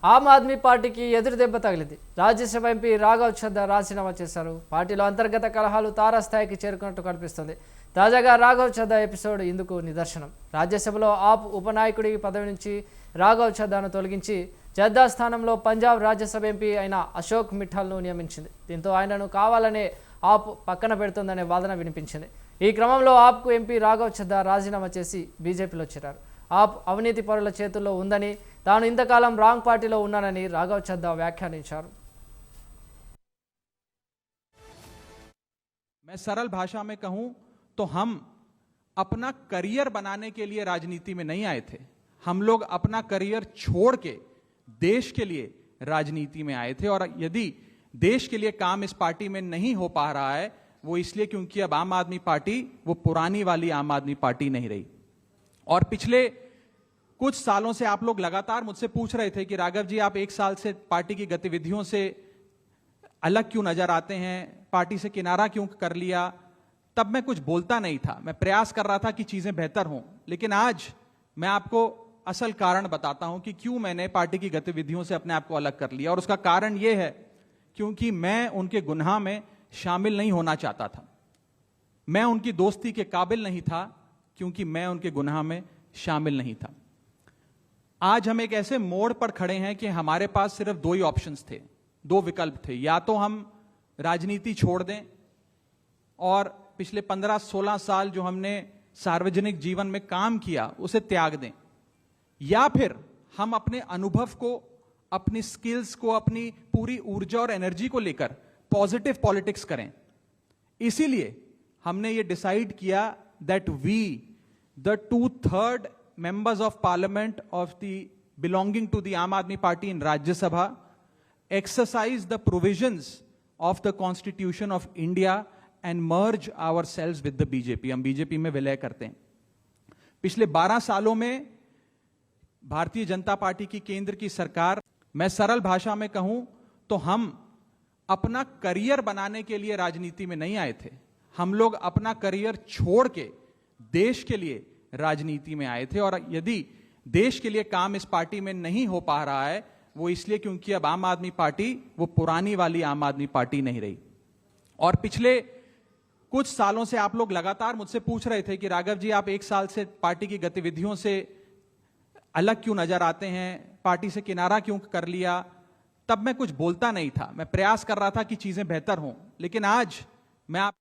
ఆమ్ ఆద్మీ పార్టీకి ఎదురుదెబ్బ తగిలింది. రాజ్యసభ ఎంపీ రాఘవ్ ఛద్దా రాజీనామా చేశారు. పార్టీలో అంతర్గత కలహాలు తారాస్థాయికి చేరుకున్నట్టు కనిపిస్తుంది. తాజాగా రాఘవ్ ఛద్దా ఎపిసోడ్ ఇందుకు నిదర్శనం. రాజ్యసభలో ఆప్ ఉపనాయకుడి పదవి నుంచి రాఘవ్ ఛద్దాను తొలగించి ఛద్దా స్థానంలో పంజాబ్ రాజ్యసభ ఎంపీ అయిన అశోక్ మిఠల్ను నియమించింది. దీంతో ఆయనను కావాలనే ఆప్ పక్కన పెడుతుందనే వాదన వినిపించింది. ఈ క్రమంలో ఆప్కు ఎంపీ రాఘవ్ ఛద్దా రాజీనామా చేసి బీజేపీలో చేరారు. ఆప్ అవినీతి పరుల చేతుల్లో ఉందని, తాను ఇంతకాలం రాంగ్ పార్టీలో ఉన్నానని రాఘవ్ ఛద్దా వ్యాఖ్యానించారు. मैं सरल भाषा में कहूं तो हम अपना करियर बनाने के लिए राजनीति में नहीं आए थे। हम लोग अपना करियर छोड़ के देश के लिए राजनीति में आए थे, और यदि देश के लिए काम इस पार्टी में नहीं हो पा रहा है वो इसलिए क्योंकि अब आम आदमी पार्टी वो पुरानी वाली आम आदमी पार्टी नहीं रही। और पिछले कुछ सालों से आप लोग लगातार मुझसे पूछ रहे थे कि राघव जी आप एक साल से पार्टी की गतिविधियों से अलग क्यों नजर आते हैं, पार्टी से किनारा क्यों कर लिया। तब मैं कुछ बोलता नहीं था, मैं प्रयास कर रहा था कि चीजें बेहतर हों। लेकिन आज मैं आपको असल कारण बताता हूं कि क्यों मैंने पार्टी की गतिविधियों से अपने आप को अलग कर लिया। और उसका कारण यह है क्योंकि मैं उनके गुनाह में शामिल नहीं होना चाहता था। मैं उनकी दोस्ती के काबिल नहीं था क्योंकि मैं उनके गुनाह में शामिल नहीं था। आज हम एक ऐसे मोड़ पर खड़े हैं कि हमारे पास सिर्फ दो ही ऑप्शंस थे, दो विकल्प थे। या तो हम राजनीति छोड़ दें और पिछले 15-16 साल जो हमने सार्वजनिक जीवन में काम किया उसे त्याग दें, या फिर हम अपने अनुभव को, अपनी स्किल्स को, अपनी पूरी ऊर्जा और एनर्जी को लेकर पॉजिटिव पॉलिटिक्स करें। इसीलिए हमने ये डिसाइड किया that we the 2/3 members of parliament of the belonging to the Aam Aadmi Party in Rajya Sabha exercise the provisions of the Constitution of India and merge ourselves with the BJP। हम BJP में विलय करते हैं। पिछले 12 सालों में Bharatiya Janata party की केंद्र की सरकार, मैं सरल भाषा में कहूं तो हम अपना करियर बनाने के लिए राजनीति में नहीं आए थे। हम लोग अपना करियर छोड़ के देश के लिए राजनीति में आए थे, और यदि देश के लिए काम इस पार्टी में नहीं हो पा रहा है वो इसलिए क्योंकि अब आम आदमी पार्टी वो पुरानी वाली आम आदमी पार्टी नहीं रही। और पिछले कुछ सालों से आप लोग लगातार मुझसे पूछ रहे थे कि राघव जी आप एक साल से पार्टी की गतिविधियों से अलग क्यों नजर आते हैं, पार्टी से किनारा क्यों कर लिया। तब मैं कुछ बोलता नहीं था, मैं प्रयास कर रहा था कि चीजें बेहतर हों। लेकिन आज मैं आप